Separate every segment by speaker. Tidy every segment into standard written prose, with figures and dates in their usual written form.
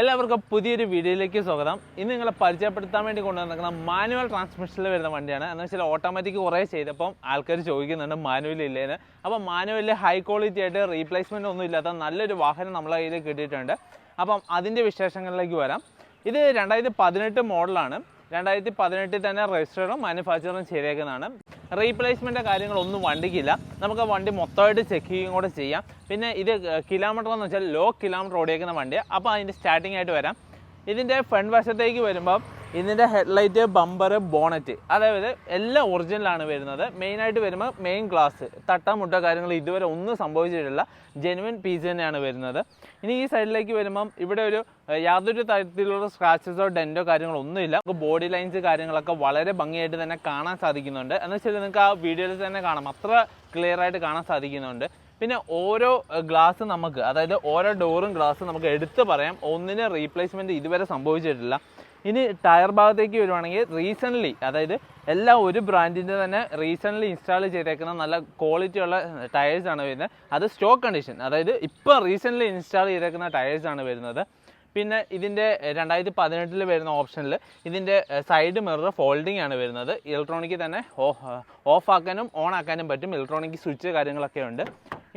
Speaker 1: എല്ലാവർക്കും പുതിയൊരു വീഡിയോയിലേക്ക് സ്വാഗതം. ഇന്ന് നിങ്ങളെ പരിചയപ്പെടുത്താൻ വേണ്ടി കൊണ്ടുവന്നിരിക്കുന്ന മാനുവൽ ട്രാൻസ്മിഷനിൽ വരുന്ന വണ്ടിയാണ്. എന്ന് വെച്ചാൽ ഓട്ടോമാറ്റിക് കുറേ ചെയ്തപ്പം ആൾക്കാർ ചോദിക്കുന്നുണ്ട് മാനുവൽ ഇല്ലേന്ന്. അപ്പോൾ മാനുവലിൽ ഹൈ ക്വാളിറ്റി ആയിട്ട് റീപ്ലേസ്മെൻ്റ് ഒന്നും ഇല്ലാത്ത നല്ലൊരു വാഹനം നമ്മളെ കയ്യിൽ കിട്ടിയിട്ടുണ്ട്. അപ്പം അതിൻ്റെ വിശേഷങ്ങളിലേക്ക് വരാം. ഇത് 2018 മോഡലാണ്. 2018 തന്നെ രജിസ്റ്ററും മാനുഫാക്ചറും ചെയ്തേക്കുന്നതാണ്. റീപ്ലേസ്മെൻറ്റ് കാര്യങ്ങളൊന്നും വണ്ടിക്കില്ല. നമുക്ക് വണ്ടി മൊത്തമായിട്ട് ചെക്ക് ചെയ്യുകയും കൂടെ ചെയ്യാം. പിന്നെ ഇത് കിലോമീറ്റർ എന്ന് വെച്ചാൽ ലോ കിലോമീറ്റർ ഓടിയേക്കുന്ന വണ്ടിയാണ്. അപ്പോൾ അതിൻ്റെ സ്റ്റാർട്ടിംഗ് ആയിട്ട് വരാം. ഇതിൻ്റെ ഫ്രണ്ട് വശത്തേക്ക് വരുമ്പോൾ ഇതിൻ്റെ ഹെഡ്ലൈറ്റ്, ബമ്പർ, ബോണറ്റ് അതായത് എല്ലാം ഒറിജിനലാണ് വരുന്നത്. മെയിനായിട്ട് വരുമ്പോൾ മെയിൻ ഗ്ലാസ് തട്ടാമുട്ട കാര്യങ്ങൾ ഇതുവരെ ഒന്നും സംഭവിച്ചിട്ടില്ല. ജെനുവിൻ പീസ് തന്നെയാണ് വരുന്നത്. ഇനി ഈ സൈഡിലേക്ക് വരുമ്പം ഇവിടെ യാതൊരു തരത്തിലുള്ള സ്ക്രാച്ചസോ ഡെൻറ്റോ കാര്യങ്ങളോ ഒന്നുമില്ല. നമുക്ക് ബോഡി ലൈൻസ് കാര്യങ്ങളൊക്കെ വളരെ ഭംഗിയായിട്ട് തന്നെ കാണാൻ സാധിക്കുന്നുണ്ട്. എന്ന് വെച്ചാൽ നിങ്ങൾക്ക് ആ വീഡിയോയിൽ തന്നെ കാണാം, അത്ര ക്ലിയർ ആയിട്ട് കാണാൻ സാധിക്കുന്നുണ്ട്. പിന്നെ ഓരോ ഗ്ലാസ് നമുക്ക്, അതായത് ഓരോ ഡോറും ഗ്ലാസ് നമുക്ക് എടുത്ത് പറയാം, ഒന്നിന് റീപ്ലേസ്മെൻറ്റ് ഇതുവരെ സംഭവിച്ചിട്ടില്ല. ഇനി ടയർ ഭാഗത്തേക്ക് വരുവാണെങ്കിൽ റീസെൻ്റ്ലി, അതായത് എല്ലാ ഒരു ബ്രാൻഡിൻ്റെ തന്നെ റീസെൻ്റ്ലി ഇൻസ്റ്റാൾ ചെയ്തേക്കുന്ന നല്ല ക്വാളിറ്റിയുള്ള ടയേഴ്സാണ് വരുന്നത്. അത് സ്റ്റോക്ക് കണ്ടീഷൻ, അതായത് ഇപ്പോൾ റീസെൻ്റ്ലി ഇൻസ്റ്റാൾ ചെയ്തേക്കുന്ന ടയേഴ്സാണ് വരുന്നത്. പിന്നെ ഇതിൻ്റെ 2018 വരുന്ന ഓപ്ഷനിൽ ഇതിൻ്റെ സൈഡ് മിറർ ഫോൾഡിംഗ് ആണ് വരുന്നത്. ഇലക്ട്രോണിക് തന്നെ ഓഫ് ആക്കാനും ഓൺ ആക്കാനും പറ്റും. ഇലക്ട്രോണിക് സ്വിച്ച് കാര്യങ്ങളൊക്കെ ഉണ്ട്.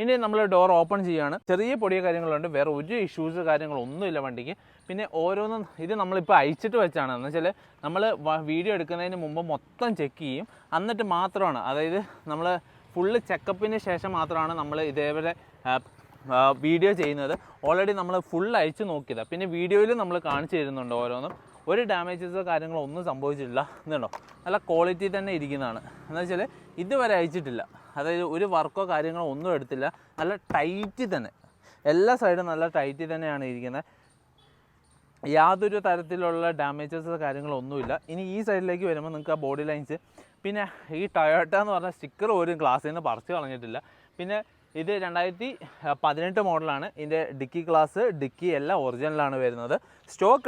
Speaker 1: ഇനി നമ്മൾ ഡോർ ഓപ്പൺ ചെയ്യുകയാണ്. ചെറിയ പൊടിയ കാര്യങ്ങളുണ്ട്, വേറെ ഒരു ഇഷ്യൂസ് കാര്യങ്ങളൊന്നുമില്ല വണ്ടിക്ക്. പിന്നെ ഓരോന്നും ഇത് നമ്മളിപ്പോൾ അയച്ചിട്ട് വെച്ചാണ്. എന്ന് വെച്ചാൽ നമ്മൾ വീഡിയോ എടുക്കുന്നതിന് മുമ്പ് മൊത്തം ചെക്ക് ചെയ്യും, എന്നിട്ട് മാത്രമാണ്, അതായത് നമ്മൾ ഫുള്ള് ചെക്കപ്പിന് ശേഷം മാത്രമാണ് നമ്മൾ ഇതേപോലെ വീഡിയോ ചെയ്യുന്നത്. ഓൾറെഡി നമ്മൾ ഫുൾ അയച്ച് നോക്കിയതാണ്. പിന്നെ വീഡിയോയിൽ നമ്മൾ കാണിച്ചു തരുന്നുണ്ട് ഓരോന്നും. ഒരു ഡാമേജസോ കാര്യങ്ങളോ ഒന്നും സംഭവിച്ചിട്ടില്ല. എന്നുണ്ടോ, നല്ല ക്വാളിറ്റി തന്നെ ഇരിക്കുന്നതാണ്. എന്ന് വെച്ചാൽ ഇതുവരെ അയച്ചിട്ടില്ല, അതായത് ഒരു വർക്കോ കാര്യങ്ങളോ ഒന്നും എടുത്തില്ല. നല്ല ടൈറ്റ് തന്നെ, എല്ലാ സൈഡും നല്ല ടൈറ്റ് തന്നെയാണ് ഇരിക്കുന്നത്. യാതൊരു തരത്തിലുള്ള ഡാമേജസ് കാര്യങ്ങളോ ഒന്നുമില്ല. ഇനി ഈ സൈഡിലേക്ക് വരുമ്പോൾ നിങ്ങൾക്ക് ആ ബോഡി ലൈൻസ്, പിന്നെ ഈ ടൊയോട്ട എന്ന് പറഞ്ഞ സ്റ്റിക്കർ ഒരു ഗ്ലാസ്സിൽ നിന്ന് പറിച്ച് കളഞ്ഞിട്ടില്ല. പിന്നെ ഇത് 2018 മോഡലാണ്. ഇതിൻ്റെ ഡിക്കി ഗ്ലാസ്, ഡിക്കി എല്ലാം ഒറിജിനലാണ് വരുന്നത്. സ്റ്റോക്ക്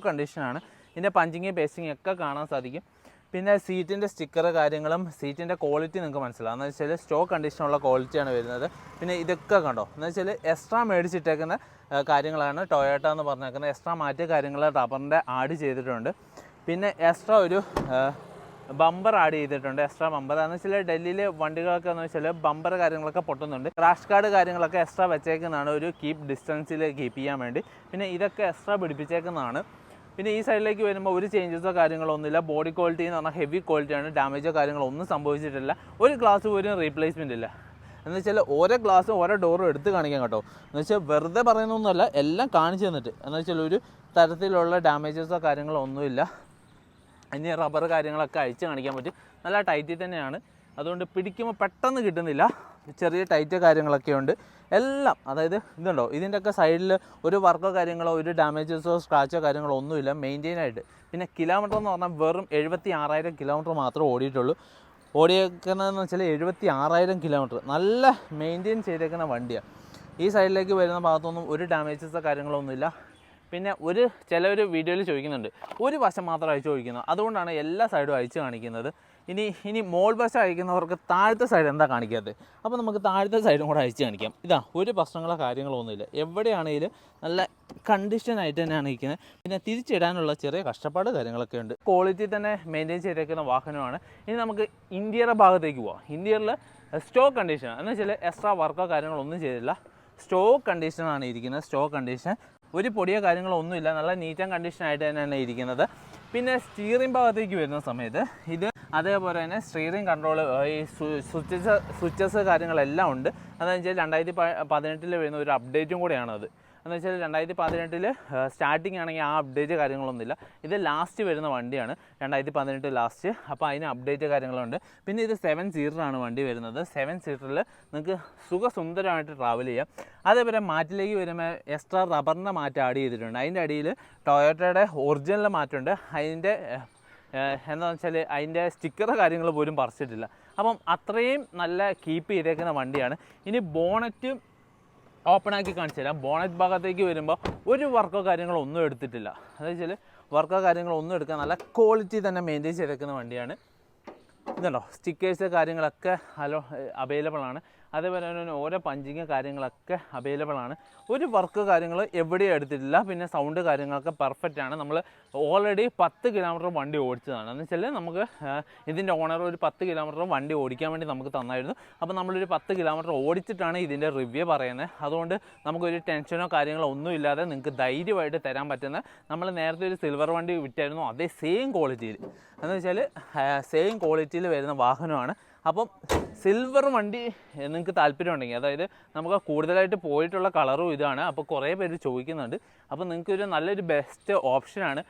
Speaker 1: കണ്ടീഷനാണ്. ഇതിൻ്റെ പഞ്ചിങ് പേസ്റ്റിങ് ഒക്കെ കാണാൻ സാധിക്കും. പിന്നെ സീറ്റിൻ്റെ സ്റ്റിക്കർ കാര്യങ്ങളും സീറ്റിൻ്റെ ക്വാളിറ്റി നിങ്ങൾക്ക് മനസ്സിലാവും. എന്ന് വെച്ചാൽ സ്റ്റോക്ക് കണ്ടീഷനുള്ള ക്വാളിറ്റിയാണ് വരുന്നത്. പിന്നെ ഇതൊക്കെ കണ്ടോ, എന്ന് വെച്ചാൽ എക്സ്ട്രാ മേടിച്ചിട്ടേക്കുന്ന കാര്യങ്ങളാണ് ടൊയോട്ട എന്ന് പറഞ്ഞേക്കുന്നത്. എക്സ്ട്രാ മാറ്റിയ കാര്യങ്ങൾ റബ്ബറിൻ്റെ ആഡ് ചെയ്തിട്ടുണ്ട്. പിന്നെ എക്സ്ട്രാ ഒരു ബമ്പർ ആഡ് ചെയ്തിട്ടുണ്ട്. എക്സ്ട്രാ ബമ്പർ എന്ന് വെച്ചാൽ ഡൽഹിയിലെ വണ്ടികളൊക്കെ എന്ന് വെച്ചാൽ ബമ്പർ കാര്യങ്ങളൊക്കെ പൊട്ടുന്നുണ്ട്. ക്രാഷ് കാർഡ് കാര്യങ്ങളൊക്കെ എക്സ്ട്രാ വെച്ചേക്കുന്നതാണ്, ഒരു ഡിസ്റ്റൻസിൽ കീപ്പ് ചെയ്യാൻ വേണ്ടി. പിന്നെ ഇതൊക്കെ എക്സ്ട്രാ പിടിപ്പിച്ചേക്കുന്നതാണ്. പിന്നെ ഈ സൈഡിലേക്ക് വരുമ്പോൾ ഒരു ചേഞ്ചസോ കാര്യങ്ങളോ ഒന്നുമില്ല. ബോഡി ക്വാളിറ്റി എന്ന് പറഞ്ഞാൽ ഹെവി ക്വാളിറ്റിയാണ്. ഡാമേജോ കാര്യങ്ങളോ ഒന്നും സംഭവിച്ചിട്ടില്ല. ഒരു ഗ്ലാസ് പോലും റീപ്ലേസ്മെൻ്റ് ഇല്ല. എന്ന് വെച്ചാൽ ഓരോ ഗ്ലാസ്സും ഓരോ ഡോറും എടുത്ത് കാണിക്കാം കേട്ടോ. എന്ന് വെച്ചാൽ വെറുതെ പറയുന്നൊന്നുമല്ല, എല്ലാം കാണിച്ചു തന്നിട്ട്. എന്ന് വെച്ചാൽ ഒരു തരത്തിലുള്ള ഡാമേജസോ കാര്യങ്ങളോ ഒന്നുമില്ല. ഇനി റബ്ബർ കാര്യങ്ങളൊക്കെ അഴിച്ച് കാണിക്കാൻ പറ്റും. നല്ല ടൈറ്റിൽ തന്നെയാണ്, അതുകൊണ്ട് പിടിക്കുമ്പോൾ പെട്ടെന്ന് കിട്ടുന്നില്ല. ചെറിയ ടൈറ്റ് കാര്യങ്ങളൊക്കെ ഉണ്ട് എല്ലാം. അതായത് ഇതുണ്ടോ, ഇതിൻ്റെയൊക്കെ സൈഡിൽ ഒരു വർക്കോ കാര്യങ്ങളോ ഒരു ഡാമേജസോ സ്ക്രാച്ചോ കാര്യങ്ങളോ ഒന്നുമില്ല, മെയിൻറ്റെയിൻ ആയിട്ട്. പിന്നെ കിലോമീറ്റർ എന്ന് പറഞ്ഞാൽ വെറും 76,000 കിലോമീറ്റർ മാത്രമേ ഓടിയിട്ടുള്ളൂ. ഓടിയേക്കുന്നതെന്ന് വെച്ചാൽ 76,000 കിലോമീറ്റർ. നല്ല മെയിൻറ്റെയിൻ ചെയ്തേക്കുന്ന വണ്ടിയാണ്. ഈ സൈഡിലേക്ക് വരുന്ന ഭാഗത്തൊന്നും ഒരു ഡാമേജസോ കാര്യങ്ങളോ ഒന്നുമില്ല. പിന്നെ ചിലർ വീഡിയോയിൽ ചോദിക്കുന്നുണ്ട്, ഒരു വശം മാത്രം അയച്ചു ചോദിക്കുന്നത്, അതുകൊണ്ടാണ് എല്ലാ സൈഡും അയച്ച് കാണിക്കുന്നത്. ഇനി മോൾ വശം അയക്കുന്നവർക്ക് താഴത്തെ സൈഡ് എന്താ കാണിക്കാത്തത്? അപ്പോൾ നമുക്ക് താഴത്തെ സൈഡും കൂടെ അയച്ച് കാണിക്കാം. ഇതാ, ഒരു പ്രശ്നങ്ങളോ കാര്യങ്ങളോ ഒന്നുമില്ല. എവിടെയാണെങ്കിലും നല്ല കണ്ടീഷനായിട്ട് തന്നെയാണ് ഇരിക്കുന്നത്. പിന്നെ തിരിച്ചിടാനുള്ള ചെറിയ കഷ്ടപ്പാട് കാര്യങ്ങളൊക്കെ ഉണ്ട്. ക്വാളിറ്റി തന്നെ മെയിൻറ്റെയിൻ ചെയ്തേക്കുന്ന വാഹനമാണ്. ഇനി നമുക്ക് ഇൻറ്റീരിയർ ഭാഗത്തേക്ക് പോവാം. ഇൻറ്റീരിയറിൽ സ്റ്റോക്ക് കണ്ടീഷൻ എന്ന് വെച്ചാൽ എക്സ്ട്രാ വർക്കോ കാര്യങ്ങളോ ഒന്നും ചെയ്തില്ല. സ്റ്റോക്ക് കണ്ടീഷനാണ് ഇരിക്കുന്നത്. സ്റ്റോക്ക് കണ്ടീഷൻ, ഒരു പൊടിയോ കാര്യങ്ങളോ ഒന്നുമില്ല. നല്ല നീറ്റ് ആൻഡ് കണ്ടീഷനായിട്ട് തന്നെയാണ് ഇരിക്കുന്നത്. പിന്നെ സ്റ്റിയറിംഗ് ഭാഗത്തേക്ക് വരുന്ന സമയത്ത് ഇത് അതേപോലെ തന്നെ സ്റ്റിയറിംഗ് കൺട്രോൾ, ഈ സ്വിച്ചസ് കാര്യങ്ങളെല്ലാം ഉണ്ട്. അതെന്ന് വെച്ചാൽ 2018 വരുന്ന ഒരു അപ്ഡേറ്റും കൂടെയാണത്. എന്ന് വെച്ചാൽ 2018 സ്റ്റാർട്ടിങ് ആണെങ്കിൽ ആ അപ്ഡേറ്റ് കാര്യങ്ങളൊന്നുമില്ല. ഇത് ലാസ്റ്റ് വരുന്ന വണ്ടിയാണ്, 2018 ലാസ്റ്റ്. അപ്പോൾ അതിന് അപ്ഡേറ്റ് കാര്യങ്ങളുണ്ട്. പിന്നെ ഇത് 7 സീറ്ററാണ് വണ്ടി വരുന്നത്. 7 സീറ്ററിൽ നിങ്ങൾക്ക് സുഖസുന്ദരമായിട്ട് ട്രാവൽ ചെയ്യാം. അതേപോലെ മാറ്റിലേക്ക് വരുമ്പോൾ എക്സ്ട്രാ റബ്ബറിൻ്റെ മാറ്റ് ആഡ് ചെയ്തിട്ടുണ്ട്. അതിൻ്റെ അടിയിൽ ടൊയോട്ടയുടെ ഒറിജിനൽ മാറ്റുണ്ട്. അതിൻ്റെ എന്താണെന്ന് വെച്ചാൽ അതിൻ്റെ സ്റ്റിക്കർ കാര്യങ്ങൾ പോലും പറിച്ചിട്ടില്ല. അപ്പം അത്രയും നല്ല കീപ്പ് ചെയ്തേക്കുന്ന വണ്ടിയാണ്. ഇനി ബോണറ്റ് ഓപ്പൺ ആക്കി കാണിച്ചു തരാം. ബോണറ്റ് ഭാഗത്തേക്ക് വരുമ്പോൾ ഒരു വർക്കോ കാര്യങ്ങളോ ഒന്നും എടുത്തിട്ടില്ല. അതെന്ന് വെച്ചാൽ വർക്കോ കാര്യങ്ങളോ ഒന്നും എടുക്കാൻ നല്ല ക്വാളിറ്റി തന്നെ മെയിൻറ്റെയിൻ ചെയ്തേക്കുന്ന വണ്ടിയാണ്. ഇതുണ്ടോ, സ്റ്റിക്കേഴ്സ് കാര്യങ്ങളൊക്കെ അവൈലബിൾ ആണ്. അതേപോലെ തന്നെ ഓരോ പഞ്ചിങ് കാര്യങ്ങളൊക്കെ അവൈലബിൾ ആണ്. ഒരു വർക്ക് കാര്യങ്ങൾ എവിടെയും എടുത്തിട്ടില്ല. പിന്നെ സൗണ്ട് കാര്യങ്ങളൊക്കെ പെർഫെക്റ്റ് ആണ്. നമ്മൾ ഓൾറെഡി 10 കിലോമീറ്റർ വണ്ടി ഓടിച്ചതാണ്. എന്ന് വെച്ചാൽ നമുക്ക് ഇതിൻ്റെ ഓണർ ഒരു 10 കിലോമീറ്റർ വണ്ടി ഓടിക്കാൻ വേണ്ടി നമുക്ക് തന്നായിരുന്നു. അപ്പോൾ നമ്മളൊരു 10 കിലോമീറ്റർ ഓടിച്ചിട്ടാണ് ഇതിൻ്റെ റിവ്യൂ പറയുന്നത്. അതുകൊണ്ട് നമുക്കൊരു ടെൻഷനോ കാര്യങ്ങളോ ഒന്നുമില്ലാതെ നിങ്ങൾക്ക് ധൈര്യമായിട്ട് തരാൻ പറ്റുന്ന, നമ്മൾ നേരത്തെ ഒരു സിൽവർ വണ്ടി വിറ്റായിരുന്നു, അതേ സെയിം ക്വാളിറ്റിയിൽ, എന്ന് വെച്ചാൽ സെയിം ക്വാളിറ്റിയിൽ വരുന്ന വാഹനമാണ്. അപ്പം സിൽവർ വണ്ടി നിങ്ങൾക്ക് താല്പര്യമുണ്ടെങ്കിൽ, അതായത് നമുക്ക് കൂടുതലായിട്ട് പോയിട്ടുള്ള കളറും ഇതാണ്. അപ്പോൾ കുറേ പേര് ചോദിക്കുന്നുണ്ട്. അപ്പോൾ നിങ്ങൾക്കൊരു നല്ലൊരു ബെസ്റ്റ് ഓപ്ഷനാണ്.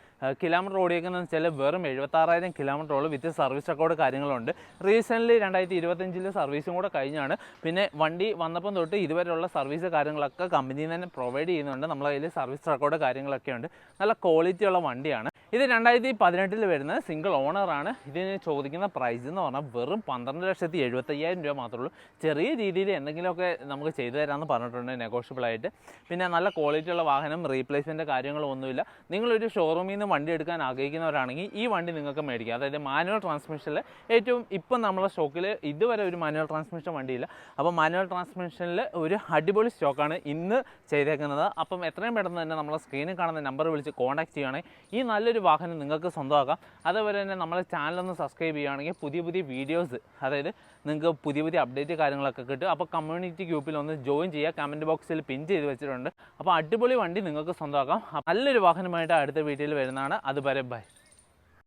Speaker 1: കിലോമീറ്റർ ഓടിയേക്കുന്നതെന്ന് വെച്ചാൽ വെറും 76,000 കിലോമീറ്ററോളം വിത്ത് സർവീസ് റെക്കോർഡ് കാര്യങ്ങളുണ്ട്. റീസെൻ്റ്ലി 2025 സർവീസും കൂടെ കഴിഞ്ഞാണ്. പിന്നെ വണ്ടി വന്നപ്പം തൊട്ട് ഇതുവരെയുള്ള സർവീസ് കാര്യങ്ങളൊക്കെ കമ്പനിയിൽ തന്നെ പ്രൊവൈഡ് ചെയ്യുന്നുണ്ട്. നമ്മളെ കയ്യിൽ സർവീസ് റെക്കോർഡ് കാര്യങ്ങളൊക്കെ ഉണ്ട്. നല്ല ക്വാളിറ്റിയുള്ള വണ്ടിയാണ്. ഇത് 2018 വരുന്ന സിംഗിൾ ഓണറാണ്. ഇതിന് ചോദിക്കുന്ന പ്രൈസ് എന്ന് പറഞ്ഞാൽ വെറും 12,75,000 രൂപ മാത്രമേ ഉള്ളൂ. ചെറിയ രീതിയിൽ എന്തെങ്കിലുമൊക്കെ നമുക്ക് ചെയ്തു തരാമെന്ന് പറഞ്ഞിട്ടുണ്ട്, നെഗോഷ്യബിളായിട്ട്. പിന്നെ നല്ല ക്വാളിറ്റിയുള്ള വാഹനം, റീപ്ലേസ്മെൻറ്റ് കാര്യങ്ങളൊന്നുമില്ല. നിങ്ങളൊരു ഷോറൂമിൽ നിന്ന് വണ്ടി എടുക്കാൻ ആഗ്രഹിക്കുന്നവരാണെങ്കിൽ ഈ വണ്ടി നിങ്ങൾക്ക് മേടിക്കാം. അതായത് മാനുവൽ ട്രാൻസ്മിഷനിൽ ഏറ്റവും ഇപ്പം നമ്മളെ സ്റ്റോക്കിൽ ഇതുവരെ ഒരു മാനുവൽ ട്രാൻസ്മിഷൻ വണ്ടിയില്ല. അപ്പോൾ മാനുവൽ ട്രാൻസ്മിഷനിൽ ഒരു അടിപൊളി സ്റ്റോക്കാണ് ഇന്ന് ചെയ്തേക്കുന്നത്. അപ്പം എത്രയും പെട്ടെന്ന് തന്നെ നമ്മളെ സ്ക്രീനിൽ കാണുന്ന നമ്പർ വിളിച്ച് കോൺടാക്ട് ചെയ്യുകയാണെങ്കിൽ ഈ നല്ലൊരു വാഹനം നിങ്ങൾക്ക് സ്വന്തമാക്കാം. അതേപോലെ തന്നെ നമ്മളെ ചാനലൊന്ന് സബ്സ്ക്രൈബ് ചെയ്യുകയാണെങ്കിൽ പുതിയ പുതിയ വീഡിയോസ്, അതായത് നിങ്ങൾക്ക് പുതിയ പുതിയ അപ്ഡേറ്റ് കാര്യങ്ങളൊക്കെ കിട്ടും. അപ്പോൾ കമ്മ്യൂണിറ്റി ഗ്രൂപ്പിൽ ഒന്ന് ജോയിൻ ചെയ്യുക. കമൻറ്റ് ബോക്സിൽ പിൻ ചെയ്ത് വെച്ചിട്ടുണ്ട്. അപ്പോൾ അടിപൊളി വണ്ടി നിങ്ങൾക്ക് സ്വന്തമാക്കാം. നല്ലൊരു വാഹനമായിട്ട് അടുത്ത വീഡിയോയിൽ വരുന്നതാണ്. അതുവരെ ബൈ.